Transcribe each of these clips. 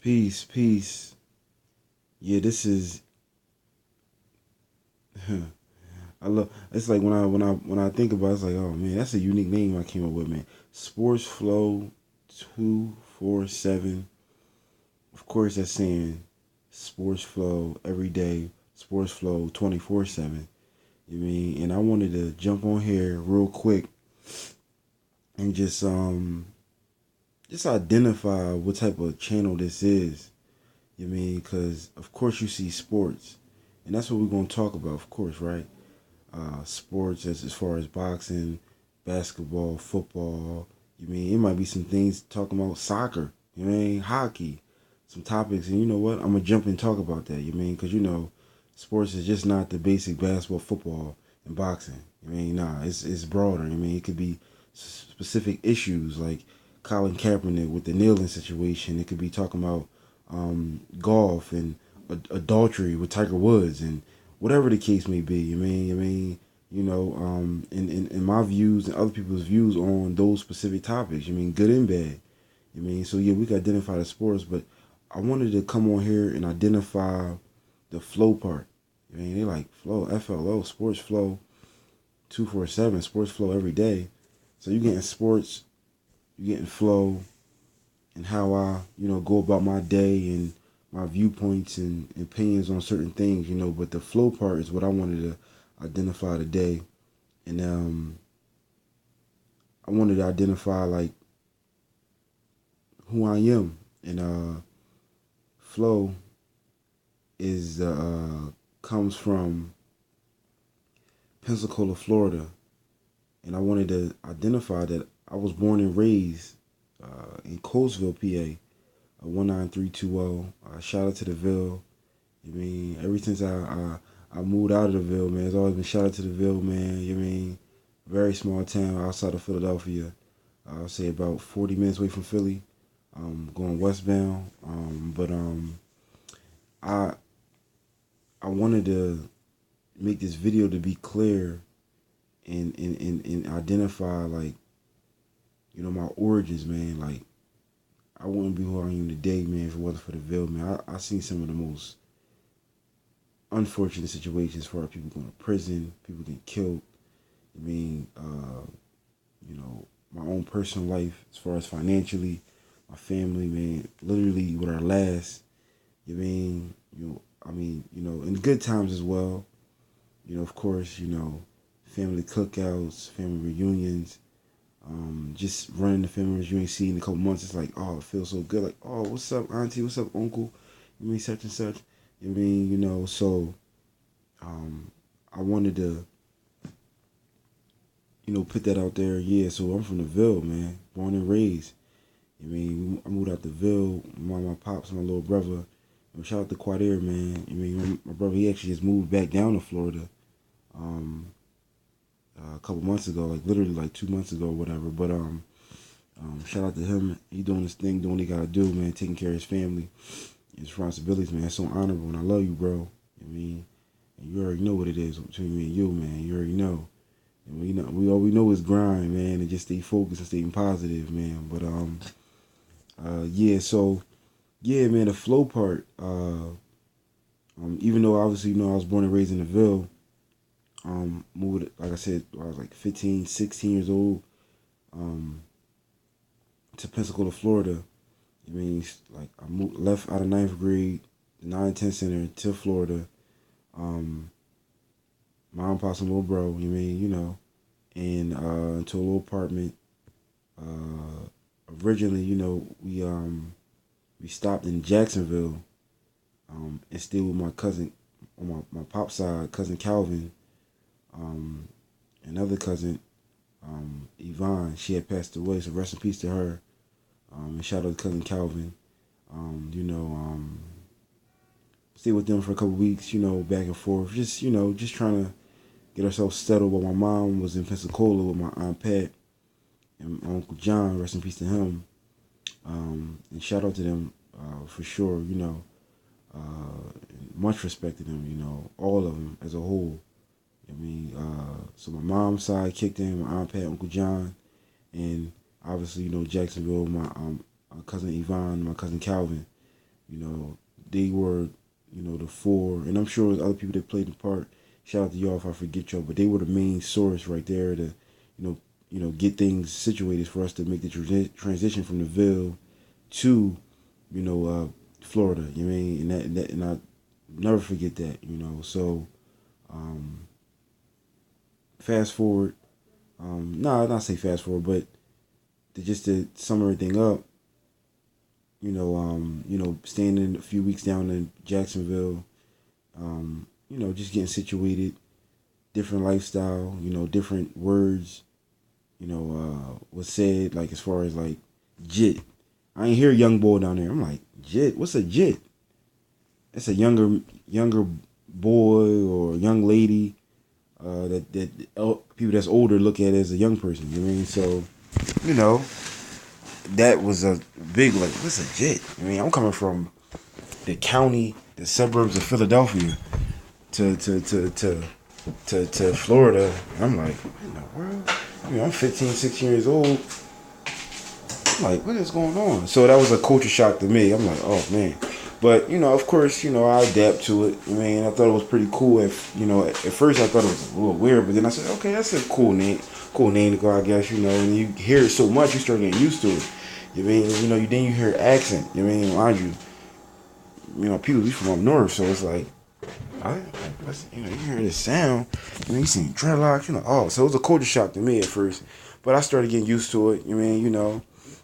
Peace, peace. Yeah, this is. I love. It's like when I think about it, it's like, oh man, that's a unique name I came up with, man. Sports Flow 247. Of course, that's saying Sports Flow every day. Sports Flow 24/7. You mean? And I wanted to jump on here real quick and just identify what type of channel this is. You mean? Because of course you see sports, and that's what we're gonna talk about, of course, right? Sports as far as boxing, basketball, football. You mean it might be some things talking about soccer. You mean hockey, some topics, and you know what? I'm gonna jump and talk about that. You mean because sports is just not the basic basketball, football, and boxing. You mean nah, it's broader. I mean it could be specific issues like Colin Kaepernick with the kneeling situation. It could be talking about golf and adultery with Tiger Woods and whatever the case may be. In my views and other people's views on those specific topics. Good and bad. So yeah, we can identify the sports, but I wanted to come on here and identify the flow part. They like flow, FLO, sports flow, 247, sports flow every day. So you're getting sports, you're getting flow, and how I, go about my day and my viewpoints and opinions on certain things, but the flow part is what I wanted to identify today. And I wanted to identify like who I am. And flow is comes from Pensacola, Florida. And I wanted to identify that I was born and raised in Colesville, PA, 19320. Shout out to the Ville. Ever since I moved out of the Ville, man, it's always been shout out to the Ville, man. Very small town outside of Philadelphia. I'll say about 40 minutes away from Philly, going westbound. But I wanted to make this video to be clear and identify like, my origins, man. Like I wouldn't be who I am today, man, if it wasn't for the Ville, man. I seen some of the most unfortunate situations for people going to prison, people getting killed. My own personal life, as far as financially, my family, man, literally with our last, in good times as well. Of course, family cookouts, family reunions, just running the family you ain't seen in a couple months. It's like, oh, it feels so good. Like, oh, what's up, auntie? What's up, uncle? Such and such. So I wanted to, put that out there. Yeah, so I'm from the Ville, man, born and raised. I moved out the Ville. My pops, my little brother. Shout out to Quadair, man. My brother, he actually just moved back down to Florida a couple months ago, like literally like 2 months ago or whatever. But shout out to him. He doing his thing, doing what he gotta do, man, taking care of his family, his responsibilities, man. It's so honorable, and I love you, bro. And you already know what it is between me and you, man. You already know. And all we know is grind, man, and just stay focused and staying positive, man. But yeah, so yeah, man, the flow part. Even though obviously I was born and raised in the Ville, moved, like I said, I was like 15, 16 years old, to Pensacola, Florida. Like I left out of ninth grade, the 9-10 center to Florida. Mom, pops, and little bro. And into a little apartment. Originally, we stopped in Jacksonville, and stayed with my cousin on my pop side, cousin Calvin, another cousin, Yvonne. She had passed away, so rest in peace to her. And shout out to cousin Calvin. Stayed with them for a couple weeks, back and forth, just trying to get ourselves settled. While my mom was in Pensacola with my Aunt Pat and my Uncle John, rest in peace to him. And shout out to them for sure, much respect to them, all of them as a whole. So my mom's side kicked in, my Aunt Pat, Uncle John, and obviously, Jacksonville, my cousin Yvonne, my cousin Calvin. You know, they were, the four, and I'm sure there's other people that played the part. Shout out to y'all if I forget y'all, but they were the main source right there to, get things situated for us to make the transition from the Ville to, Florida. You know what I mean? And I never forget that. So um, fast forward. Nah, not say fast forward, but to sum everything up, staying a few weeks down in Jacksonville, just getting situated, different lifestyle, different words, was said, like as far as like jit. I ain't hear young boy down there. I'm like, jit? What's a jit? It's a younger boy or young lady that people that's older look at as a young person. You know what I mean? So, you know, that was a big like, what's a jit? I mean, I'm coming from the county, the suburbs of Philadelphia to Florida. I'm like, what in the world? I'm 15, 16 years old. I'm like, what is going on? So that was a culture shock to me. I'm like, oh man. But, of course, I adapt to it. I mean, I thought it was pretty cool. At first I thought it was a little weird, but then I said, okay, that's a cool name to go, I guess, and you hear it so much, you start getting used to it. You mean, then you hear accent. You mean, mind you, people be from up north, so it's like, you hear this sound, you see dreadlocks, oh, so it was a culture shock to me at first, but I started getting used to it.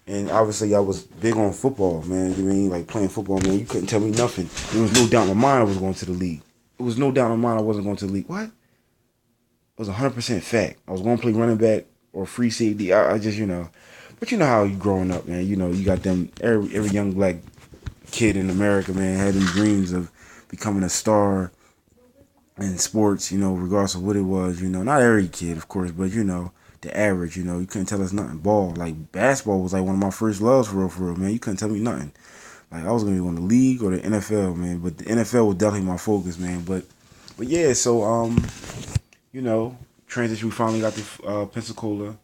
And obviously I was big on football, man. Like playing football, man. You couldn't tell me nothing. There was no doubt in my mind I was going to the league. It was no doubt in my mind I wasn't going to the league. What? It was 100% fact. I was going to play running back or free safety. I just, but you know how you growing up, man. You got them. Every young black kid in America, man, had them dreams of becoming a star in sports, regardless of what it was, not every kid, of course, but the average, you couldn't tell us nothing. Ball, like basketball was like one of my first loves for real, man. You couldn't tell me nothing. Like I was gonna be on the league or the NFL, man. But the NFL was definitely my focus, man. But yeah, so transition. We finally got to Pensacola,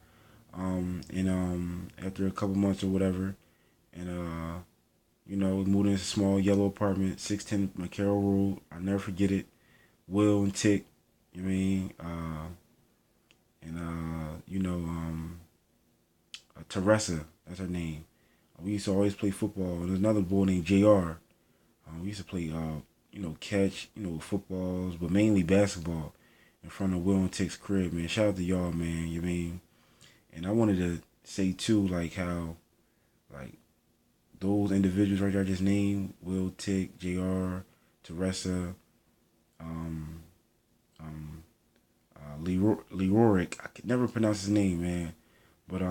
and after a couple months or whatever, and we moved into a small yellow apartment, 610 McCarroll Road. I'll never forget it. Will and Tick, you know what I mean? And Teresa, that's her name. We used to always play football. And there's another boy named JR. We used to play, catch, footballs, but mainly basketball in front of Will and Tick's crib, man. Shout out to y'all, man, you know what I mean? And I wanted to say, too, like how, like, those individuals right there I just named, Will, Tick, JR, Teresa, Leroy. I could never pronounce his name, man. But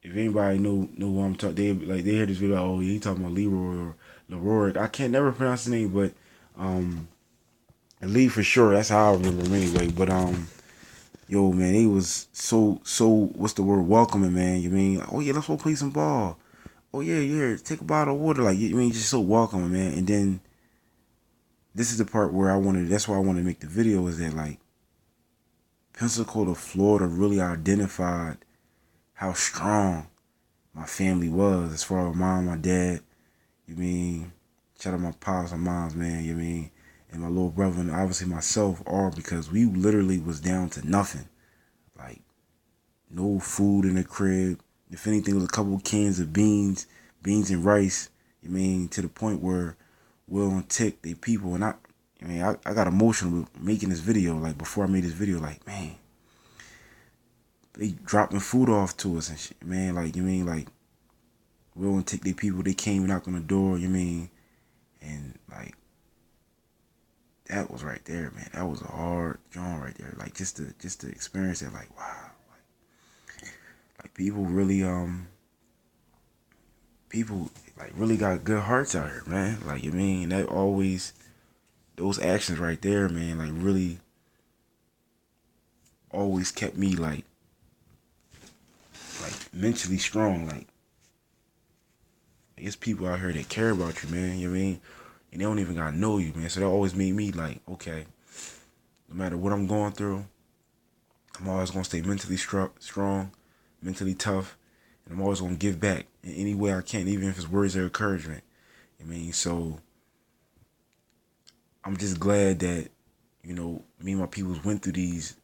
if anybody know who I'm talking, they hear this video. Oh, he talking about Leroy or Leroy. I can't never pronounce his name, but Lee for sure. That's how I remember him anyway. But yo, man, he was so what's the word? Welcoming, man. You mean? Oh yeah, let's go play some ball. Oh yeah, take a bottle of water. Like you mean, just so welcoming, man. And then this is the part where that's why I wanted to make the video, is that like Pensacola, Florida really identified how strong my family was as far as my mom, my dad, you mean, shout out my pops, my moms, man, you mean, and my little brother and obviously myself, all because we literally was down to nothing. Like no food in the crib. If anything, it was a couple of cans of beans and rice, you mean, to the point where Will and Tick, they people, and I got emotional making this video. Like before I made this video, like man, they dropping food off to us and shit, man. Like you mean, like Will and Tick, they people, they came and knocked on the door, you mean, and like that was right there, man. That was a hard joint right there. Like just to experience it, like wow, like people really people like really got good hearts out here, man. Like you mean, that always, those actions right there, man, like really always kept me like mentally strong. Like it's people out here that care about you, man. You know what I mean? And they don't even gotta know you, man. So that always made me like, okay, no matter what I'm going through, I'm always gonna stay mentally strong, mentally tough, and I'm always gonna give back in any way I can, even if it's words of encouragement. I mean, so I'm just glad that, me and my peoples went through these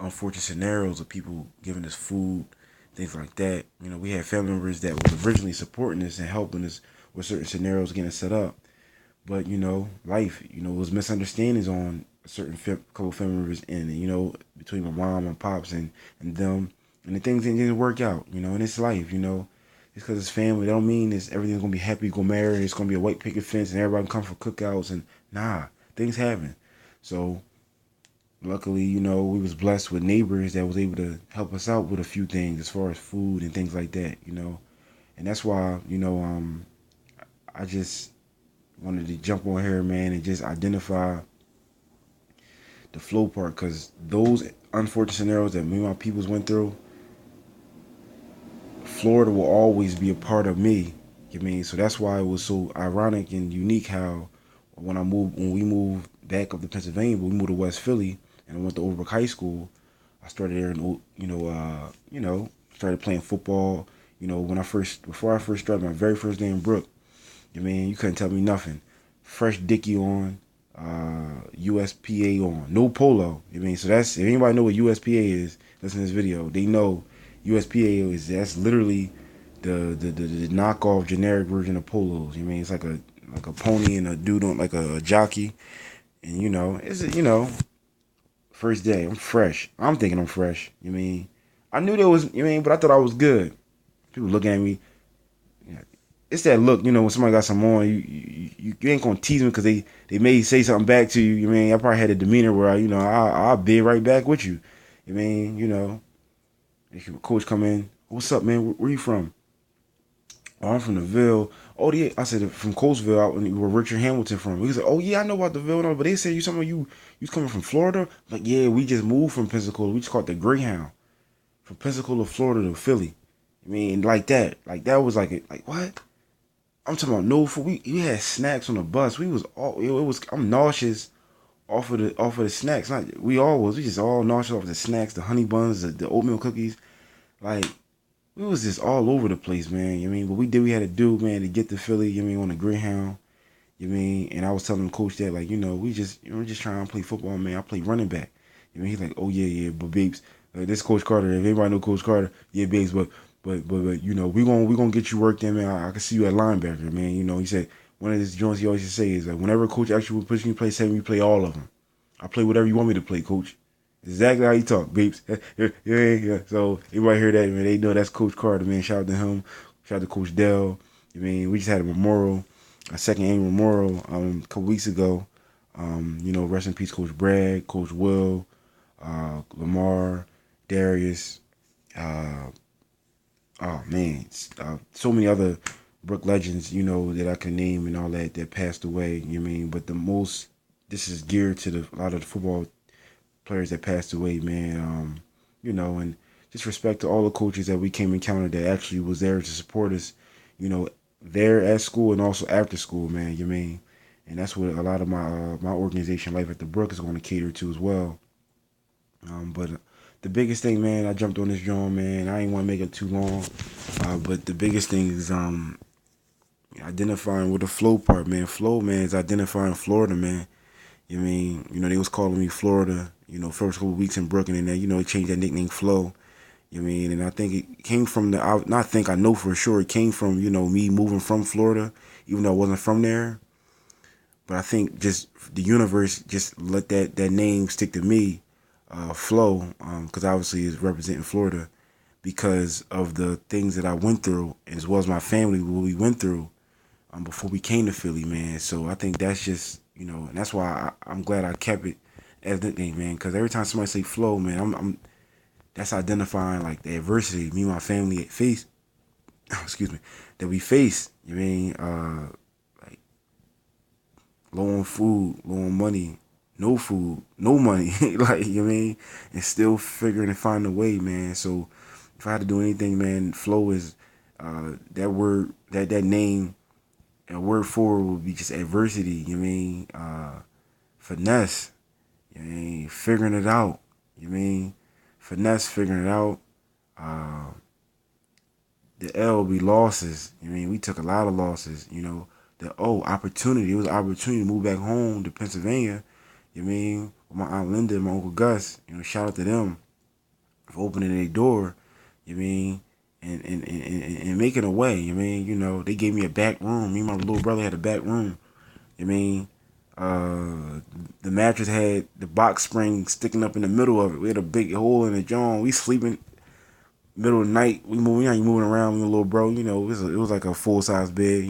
unfortunate scenarios of people giving us food, things like that. We had family members that was originally supporting us and helping us with certain scenarios getting set up. But, life, was misunderstandings on a certain couple family members and, between my mom and pops and them. And the things didn't work out, and it's life, It's because it's family. That don't mean everything's going to be happy, go marry, it's going to be a white picket fence and everybody can come for cookouts. And nah, things happen. So luckily, we was blessed with neighbors that was able to help us out with a few things as far as food and things like that. And that's why, I just wanted to jump on here, man, and just identify the flow part, because those unfortunate scenarios that me and my peoples went through, Florida will always be a part of me. You mean? So that's why it was so ironic and unique how when we moved back up to Pennsylvania, we moved to West Philly and I went to Overbrook High School. I started there and started playing football. Before I first started my very first day in Brook, you couldn't tell me nothing. Fresh Dickie on, USPA on, no polo. So that's, if anybody know what USPA is, listen to this video. They know that's literally the knockoff generic version of polos. It's like a pony and a dude on like a jockey, and first day I'm fresh. I'm thinking I'm fresh. I knew there was. But I thought I was good. People looking at me. It's that look, when somebody got some on, you ain't gonna tease them because they may say something back to you. I probably had a demeanor where I'll be right back with you. If your coach come in, what's up, man? Where you from? Oh, I'm from the Ville. Oh, yeah. I said from Coastville, out where Richard Hamilton from. He was like, oh yeah, I know about the Ville, but they said you coming from Florida. Like, yeah, we just moved from Pensacola. We just caught the Greyhound from Pensacola, Florida to Philly. Like that. Like that was like what? I'm talking about no food. We had snacks on the bus. We was all it was. I'm nauseous off of the snacks. Not we all was. We just all nauseous off of the snacks, the honey buns, the oatmeal cookies. Like we was just all over the place, man. What we did, we had to do, man, to get to Philly. On the Greyhound. And I was telling the coach that, like, we're just trying to play football, man. I play running back. He's like, oh yeah, but babes, this Coach Carter. If anybody know Coach Carter, yeah, babes, but we gonna get you worked in, man. I can see you at linebacker, man. He said one of his joints he always used to say is like, whenever Coach actually push me to play seven, we play all of them. I play whatever you want me to play, Coach. Exactly how he talk, babes. Yeah. So everybody hear that, man. They know that's Coach Carter, man. Shout out to him. Shout out to Coach Dell. We just had a second annual memorial, a couple weeks ago. Rest in peace, Coach Brad, Coach Will, Lamar, Darius. Oh man, so many other Brook legends, that I can name and all that passed away. But this is geared to a lot of the football players that passed away, man. And just respect to all the coaches that we came encounter that actually was there to support us, there at school and also after school, man. And that's what a lot of my organization, Life at the Brook, is going to cater to as well. But the biggest thing, man, I jumped on this drum, man. I ain't want to make it too long, but the biggest thing is identifying with the flow part, man. Flow, man, is identifying Florida, man. They was calling me Florida, first couple of weeks in Brooklyn, and then, they changed that nickname Flow. And I think it came from I know for sure it came from, me moving from Florida, even though I wasn't from there. But I think just the universe just let that name stick to me, Flow, because obviously it's representing Florida because of the things that I went through, as well as my family, what we went through before we came to Philly, man. So I think that's just, and that's why I'm glad I kept it as the nickname, man. Because every time somebody say Flow, man, I'm that's identifying like the adversity me and my family face, excuse me, that we face. Like low on food, low on money, no food, no money, like and still figuring and finding a way, man. So if I had to do anything, man, Flow is that word, that name. And word for it would be just adversity, finesse, figuring it out, finesse, figuring it out. The L would be losses, we took a lot of losses, that opportunity. It was an opportunity to move back home to Pennsylvania. You know what I mean, with my Aunt Linda and my Uncle Gus. Shout out to them for opening their door. You know what I mean, and making a way. You know what I mean, they gave me a back room. Me and my little brother had a back room. You know what I mean, the mattress had the box spring sticking up in the middle of it. We had a big hole in the joint. We sleeping middle of the night. We moving around with a little bro. It was like a full size bed.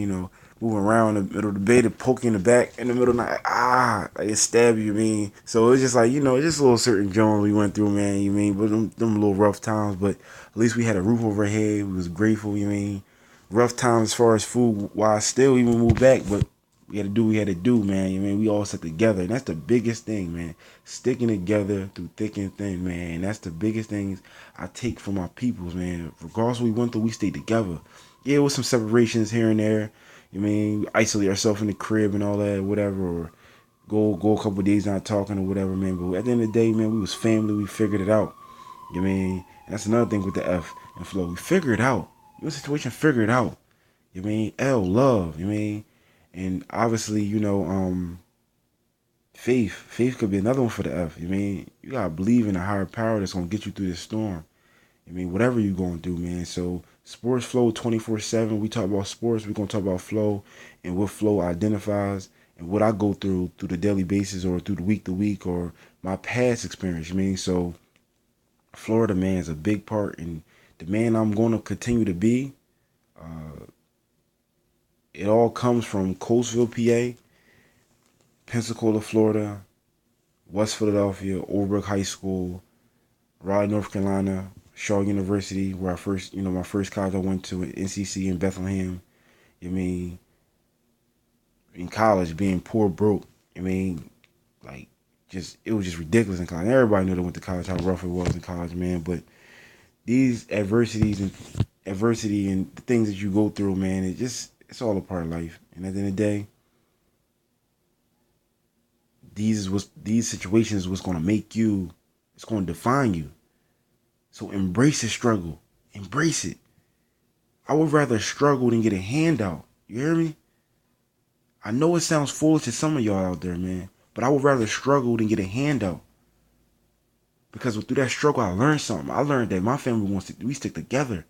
Moving around in the middle of the bed and poking in the back in the middle of the night. Like it stab you, mean. So it's just like, it's just a little certain joint we went through, man. You mean, but them little rough times. But at least we had a roof over our head. We was grateful. You mean, rough times as far as food. While I still even moved back, but we had to do what we had to do, man. You mean, we all stuck together, and that's the biggest thing, man. Sticking together through thick and thin, man. And that's the biggest things I take from my peoples, man. Regardless of what we went through, we stayed together. Yeah, with some separations here and there. You mean, we isolate ourselves in the crib and all that, whatever, or go a couple of days not talking or whatever, man. But at the end of the day, man, we was family. We figured it out. You mean, and that's another thing with the F and flow. We figure it out. Your situation, figure it out. You mean, L, love. You mean, and obviously, faith. Faith could be another one for the F. You mean, you gotta believe in a higher power that's gonna get you through this storm. I mean, whatever you're going through, man. So sports flow 24/7. We talk about sports. We're gonna talk about flow and what flow identifies and what I go through the daily basis or through the week to week or my past experience. You mean, so Florida, man, is a big part, and the man I'm gonna continue to be. It all comes from Coatesville, PA, Pensacola, Florida, West Philadelphia, Overbrook High School, Raleigh, North Carolina, Shaw University, where I first, my first college I went to at NCC in Bethlehem. I mean, in college, being poor, broke, I mean, like, it was just ridiculous in college. Everybody knew that went to college, how rough it was in college, man. But these adversity and the things that you go through, man, it's all a part of life. And at the end of the day, these situations is what's gonna make you, it's gonna define you. So embrace the struggle. Embrace it. I would rather struggle than get a handout. You hear me? I know it sounds foolish to some of y'all out there, man, but I would rather struggle than get a handout. Because through that struggle, I learned something. I learned that my family we stick together.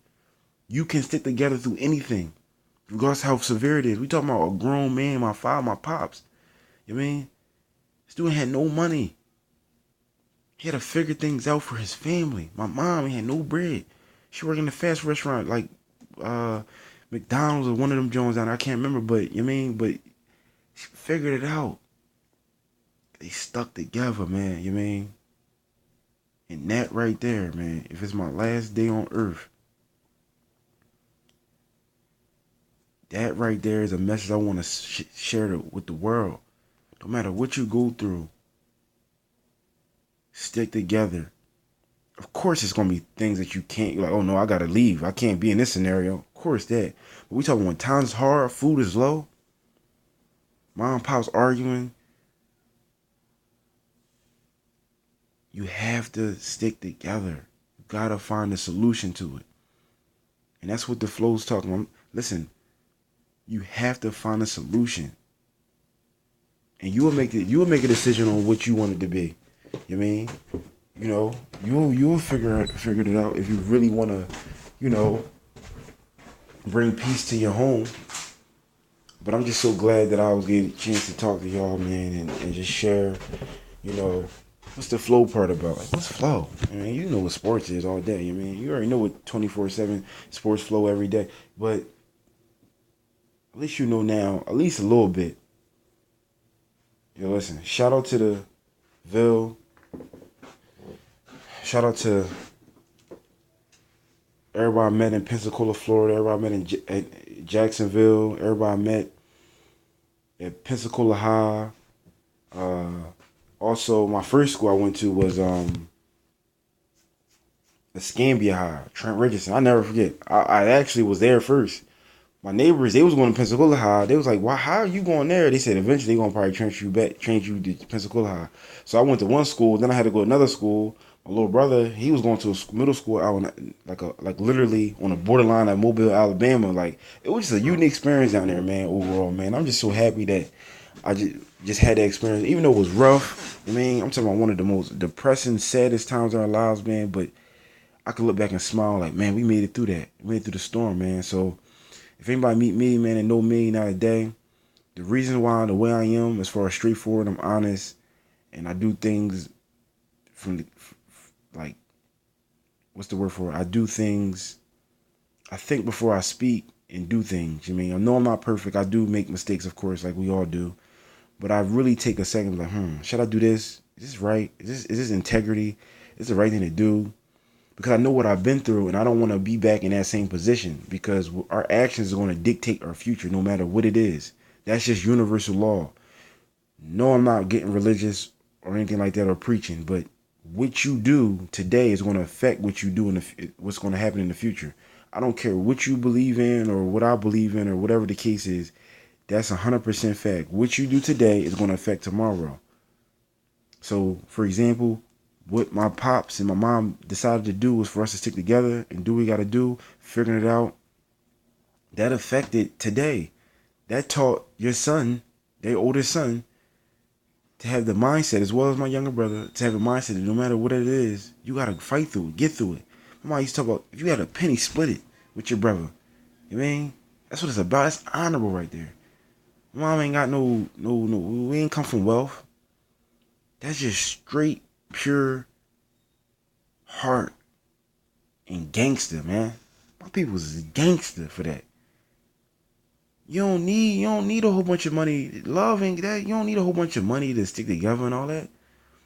You can stick together through anything, regardless of how severe it is. We talking about a grown man, my father, my pops. You know what I mean? Student had no money. He had to figure things out for his family. My mom had no bread. She worked in a fast restaurant like McDonald's or one of them Jones down there. I can't remember, but you know what I mean? But she figured it out. They stuck together, man. You know what I mean? And that right there, man, if it's my last day on earth, that right there is a message I want to share with the world. No matter what you go through, stick together. Of course, it's going to be things that you can't, you're like, oh no, I got to leave. I can't be in this scenario. Of course that. But we talking when times hard, food is low, mom and pop's arguing. You have to stick together. You got to find a solution to it. And that's what the flow's talking about. Listen, you have to find a solution. And you will make a decision on what you want it to be. You know what I mean? You will figure it out if you really want to, bring peace to your home. But I'm just so glad that I was getting a chance to talk to y'all, man, and just share, what's the flow part about? Like, what's flow? I mean, you know what sports is all day. I mean, you already know what 24/7 sports flow every day. But at least you know now, at least a little bit. Listen, shout out to the Ville. Shout out to everybody I met in Pensacola, Florida. Everybody I met in Jacksonville. Everybody I met at Pensacola High. Also, my first school I went to was Escambia High, Trent Richardson. I never forget. I actually was there first. My neighbors, they was going to Pensacola High. They was like, "Why? How are you going there?" They said eventually they're gonna probably change you to Pensacola High. So I went to one school, then I had to go to another school. My little brother, he was going to a middle school out in, like literally on the borderline of Mobile, Alabama. Like it was just a unique experience down there, man. Overall, man, I'm just so happy that I just had that experience, even though it was rough. I mean, I'm talking about one of the most depressing, saddest times in our lives, man. But I could look back and smile, like, man, we made it through that. We made it through the storm, man. So if anybody meet me, man, and know me now today, the reason why the way I am, as far as straightforward, I'm honest, and I do things from the, like, what's the word for it? I do things. I think before I speak and do things. I know I'm not perfect. I do make mistakes, of course, like we all do. But I really take a second, like, should I do this? Is this right? Is this integrity? Is this the right thing to do? Because I know what I've been through, and I don't want to be back in that same position. Because our actions are going to dictate our future, no matter what it is. That's just universal law. No, I'm not getting religious or anything like that or preaching, but what you do today is going to affect what you do in what's going to happen in the future. I don't care what you believe in or what I believe in or whatever the case is. That's 100% fact. What you do today is going to affect tomorrow. So, for example, what my pops and my mom decided to do was for us to stick together and do what we got to do, figuring it out. That affected today. That taught your son, their oldest son, to have the mindset, as well as my younger brother, to have a mindset that no matter what it is, you gotta fight through it, get through it. My mom used to talk about, if you had a penny, split it with your brother. You know what I mean? That's what it's about. That's honorable right there. My mom ain't got no. We ain't come from wealth. That's just straight, pure heart and gangster, man. My people's gangster for that. You don't need a whole bunch of money. Love ain't that. You don't need a whole bunch of money to stick together and all that.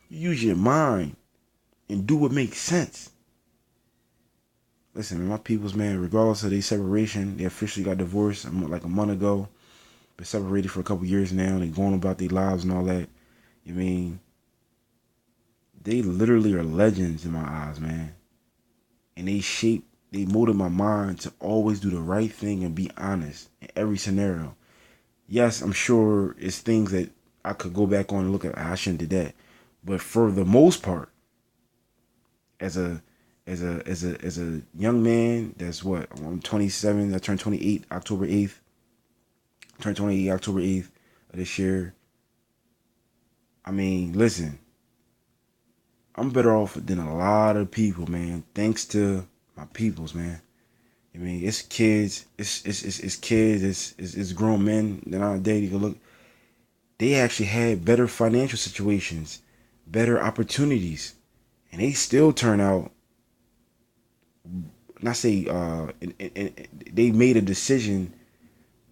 You use your mind and do what makes sense. Listen, man, my people's, man, regardless of their separation, they officially got divorced like a month ago. Been separated for a couple years now. They going about their lives and all that. I mean, they literally are legends in my eyes, man. And they molded my mind to always do the right thing and be honest in every scenario. Yes, I'm sure it's things that I could go back on and look at. I shouldn't do that. But for the most part, as a as a young man, that's what I'm 27. I turned 28 October 8th. Turned 28 October 8th of this year. I mean, listen, I'm better off than a lot of people, man. Thanks to my peoples, man. I mean, it's kids, it's kids, it's grown men that nowadays you can look. They actually had better financial situations, better opportunities, and they still turn out. Not say, they made a decision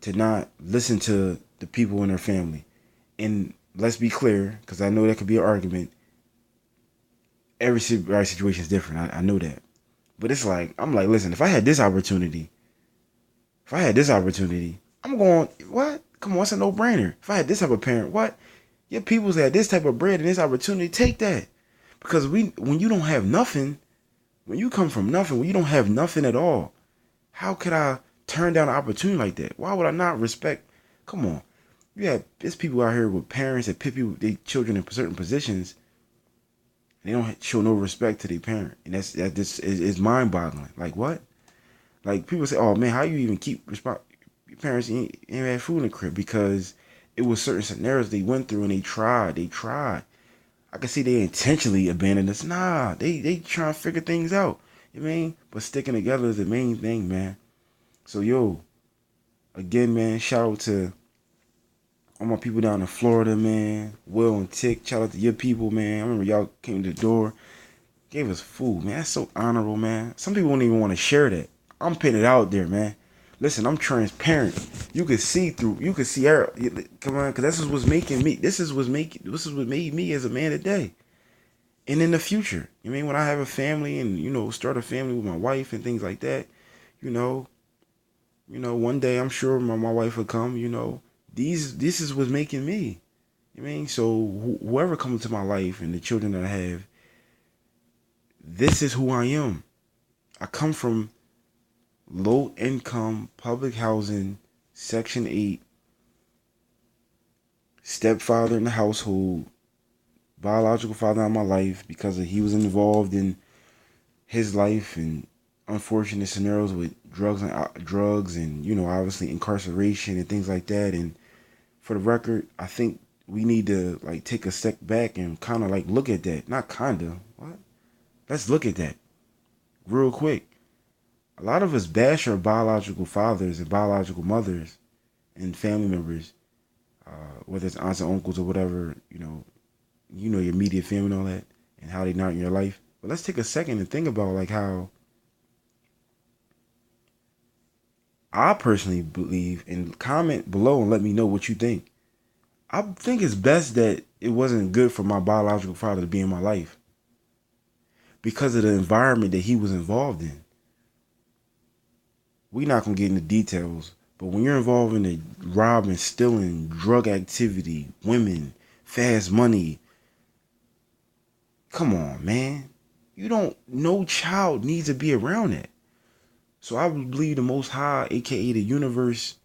to not listen to the people in their family. And let's be clear, because I know that could be an argument. Every situation is different. I know that. But it's like, I'm like, listen, if I had this opportunity, I'm going, what? Come on, it's a no-brainer. If I had this type of parent, what? Your people's had this type of bread and this opportunity, take that. Because when you don't have nothing, when you come from nothing, when you don't have nothing at all, how could I turn down an opportunity like that? Why would I not respect? Come on. There's people out here with parents that put their children in certain positions. And they don't show no respect to their parent. And that just is mind-boggling. Like, what? Like, people say, oh, man, how you even keep respect? Your parents ain't had food in the crib, because it was certain scenarios they went through and they tried. I can see they intentionally abandoned us. Nah, they trying to figure things out. You know what I mean? But sticking together is the main thing, man. So, yo, again, man, shout out to all my people down in Florida, man. Will and Tick, shout out to your people, man. I remember y'all came to the door, gave us food, man. That's so honorable, man. Some people won't even want to share that. I'm putting it out there, man. Listen, I'm transparent. You can see through. You can see. Come on, because this is what's making me. This is what made me as a man today, and in the future. You mean when I have a family and start a family with my wife and things like that, you know, one day I'm sure my wife will come. This is what's making me. You mean so whoever comes into my life and the children that I have, this is who I am. I come from low income public housing, Section 8, stepfather in the household, biological father in my life because he was involved in his life and unfortunate scenarios with drugs and obviously incarceration and things like that. And for the record, I think we need to like take a step back and kind of like look at that. Not kinda. What? Let's look at that real quick. A lot of us bash our biological fathers and biological mothers and family members, whether it's aunts and uncles or whatever, your immediate family and all that, and how they not in your life. But let's take a second and think about like how I personally believe, and comment below and let me know what you think. I think it's best that it wasn't good for my biological father to be in my life because of the environment that he was involved in. We're not gonna get into details, but when you're involved in the robbing, stealing, drug activity, women, fast money, come on, man. No child needs to be around that. So I believe the Most High, aka the universe,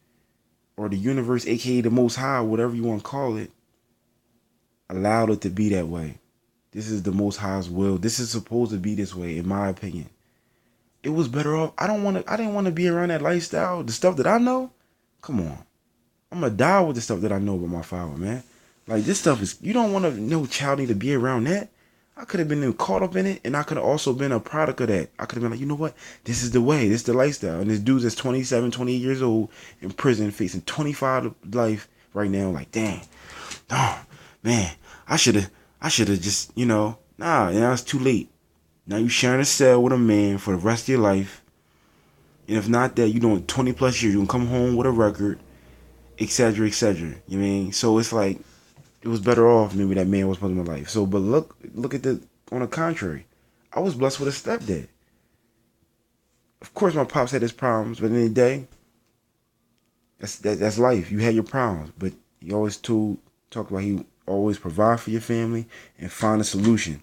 or the universe, aka the Most High, whatever you want to call it, allowed it to be that way. This is the Most High's will. This is supposed to be this way, in my opinion. It was better off. I didn't want to be around that lifestyle. The stuff that I know. Come on. I'm gonna die with the stuff that I know about my father, man. Like this stuff is. You don't want to. No child need to be around that. I could have been caught up in it, and I could have also been a product of that. I could have been like, you know what? This is the way. This is the lifestyle. And this dude's that's 27, 28 years old in prison, facing 25 life right now. Like, dang, oh man, I should have just, now it's too late. Now you sharing a cell with a man for the rest of your life. And if not that, you doing 20 plus years, you can come home with a record, etc., etc. You mean? So it's like, it was better off maybe that man was put in my life. So, but look at on the contrary. I was blessed with a stepdad. Of course, my pops had his problems, but in the day, that's life. You had your problems, but he always talked about he always provide for your family and find a solution.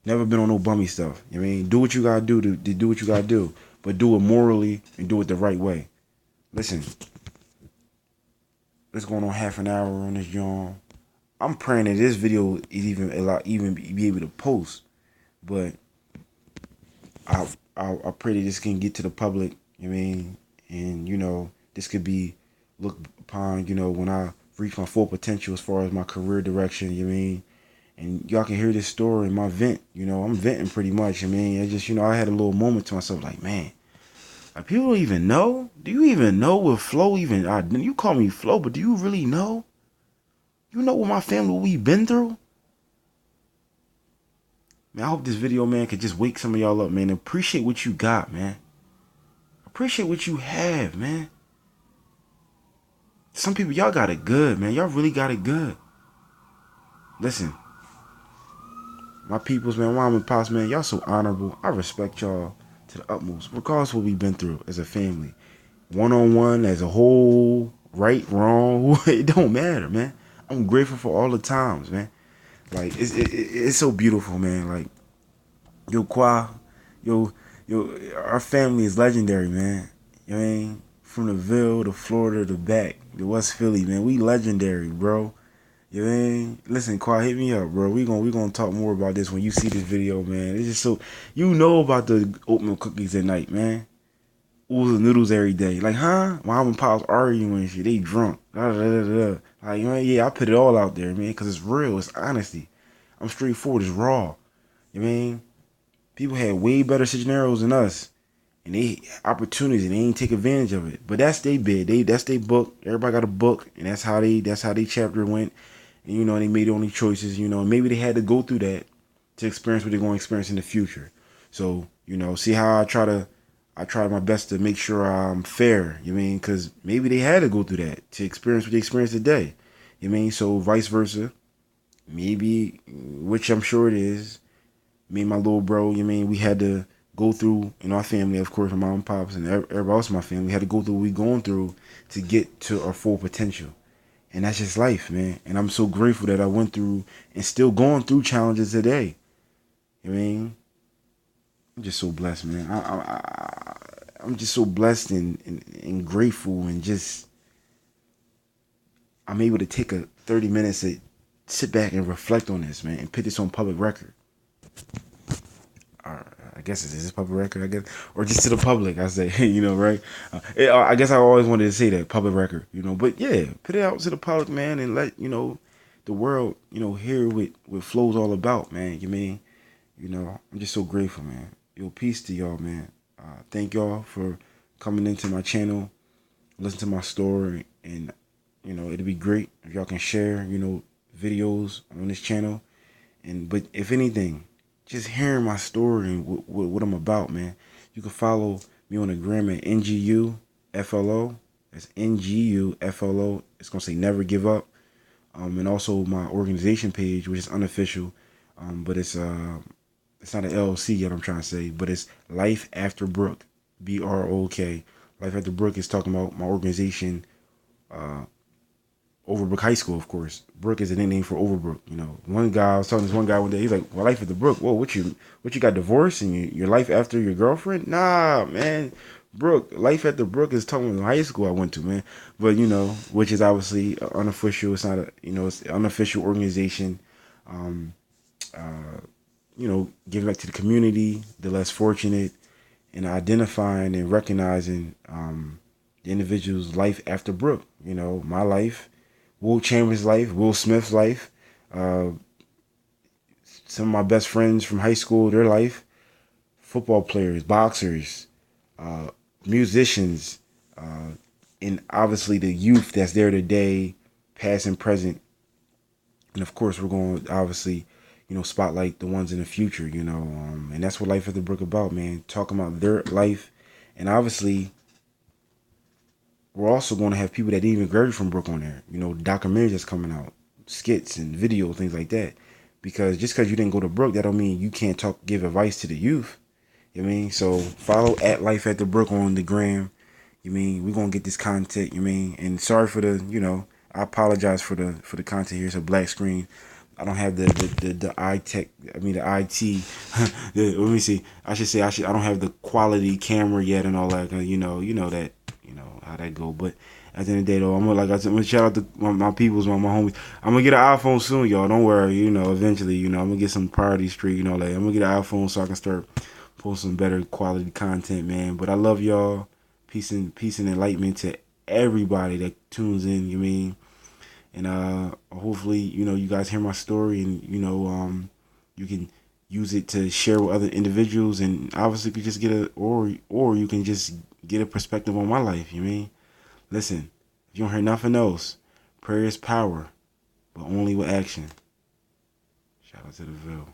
Never been on no bummy stuff. I mean, do what you gotta do to do what you gotta do, but do it morally and do it the right way. Listen, let's go on half an hour on this yawn. I'm praying that this video is even be able to post, but I pray that this can get to the public. You know what I mean, and this could be looked upon. When I reach my full potential as far as my career direction. You know what I mean. And y'all can hear this story in my vent. I'm venting pretty much. I mean, I just, I had a little moment to myself like, man, like people don't even know. Do you even know what Flo even, you call me Flo, but do you really know? You know what my family, what we've been through? Man, I hope this video, man, could just wake some of y'all up, man. Appreciate what you got, man. Appreciate what you have, man. Some people, y'all got it good, man. Y'all really got it good. Listen. My peoples, man, mom and pops, man, y'all so honorable. I respect y'all to the utmost, regardless of what we've been through as a family. One-on-one, as a whole, right, wrong, it don't matter, man. I'm grateful for all the times, man. Like, it's so beautiful, man. Like, yo, Qua, yo, our family is legendary, man. You know what I mean? From the Ville to Florida to back, to West Philly, man. We legendary, bro. You know what I mean? Listen, Qua, hit me up, bro. We gonna talk more about this when you see this video, man. It's just so about the oatmeal cookies at night, man. Oodles and noodles every day. Like, huh? Mom and pops arguing and shit. They drunk. Da, da, da, da, da. Like, yeah, I put it all out there, man, because it's real. It's honesty. I'm straightforward. It's raw. You know what I mean? People had way better scenarios than us. And they opportunities and they ain't take advantage of it. But that's their bid. That's their book. Everybody got a book. And that's how they chapter went. And, they made only choices, and maybe they had to go through that to experience what they're going to experience in the future. So, see how I try my best to make sure I'm fair, you know what I mean? Because maybe they had to go through that to experience what they experienced today. You know what I mean? So vice versa. Maybe, which I'm sure it is, me and my little bro, you know what I mean? We had to go through, in our family, of course, my mom and pops and everybody else in my family, we had to go through what we going through to get to our full potential. And that's just life, man. And I'm so grateful that I went through and still going through challenges today. You know what I mean? I'm just so blessed, man. I'm just so blessed and grateful and just, I'm able to take 30 minutes to sit back and reflect on this, man, and put this on public record. I guess is this public record, I guess, or just to the public, I say, right? I guess I always wanted to say that, public record, but yeah, put it out to the public, man, and let, the world, hear what flow's all about, man. I'm just so grateful, man. Peace to y'all, man. Thank y'all for coming into my channel, listen to my story, and, it'd be great if y'all can share, videos on this channel. But if anything, just hearing my story and what I'm about, man. You can follow me on the gram at NGUFLO. That's NGUFLO. It's going to say never give up. And also my organization page, which is unofficial. But it's not an LLC yet, I'm trying to say. But it's Life After Brooke. BROK. Life After Brooke is talking about my organization, Overbrook High School, of course. Brook is a nickname for Overbrook. One guy, I was telling this one guy one day, he's like, well, Life at the Brook. Whoa, what you got divorced and your life after your girlfriend? Nah, man. Brook, Life at the Brook is talking about the high school I went to, man. But, which is obviously unofficial. It's not it's an unofficial organization. Giving back to the community, the less fortunate, and identifying and recognizing the individual's life after Brooke. My life, Will Chambers' life, Will Smith's life, some of my best friends from high school, their life, football players, boxers, musicians, and obviously the youth that's there today, past and present. And of course, we're going to obviously, spotlight the ones in the future, and that's what Life at the Brook about, man. Talking about their life. And obviously, we're also going to have people that didn't even graduate from Brook on there. Documentaries that's coming out, skits and video, things like that. Because just because you didn't go to Brook, that don't mean you can't give advice to the youth. So follow at Life at the Brook on the gram. We're going to get this content, and sorry for the, I apologize for the content here. It's a black screen. I don't have the IT. Let me see. I don't have the quality camera yet and all that. You know that, how that go. But at the end of the day, though, I'm gonna shout out to my peoples, my homies. I'm gonna get an iPhone soon, y'all. Don't worry. Eventually, I'm gonna get some Priority Street. I'm gonna get an iPhone so I can start posting better quality content, man. But I love y'all. Peace and enlightenment to everybody that tunes in. And hopefully, you guys hear my story, and you can use it to share with other individuals, and obviously you just get or you can just get a perspective on my life. Listen, if you don't hear nothing else, prayer is power, but only with action. Shout out to the Ville.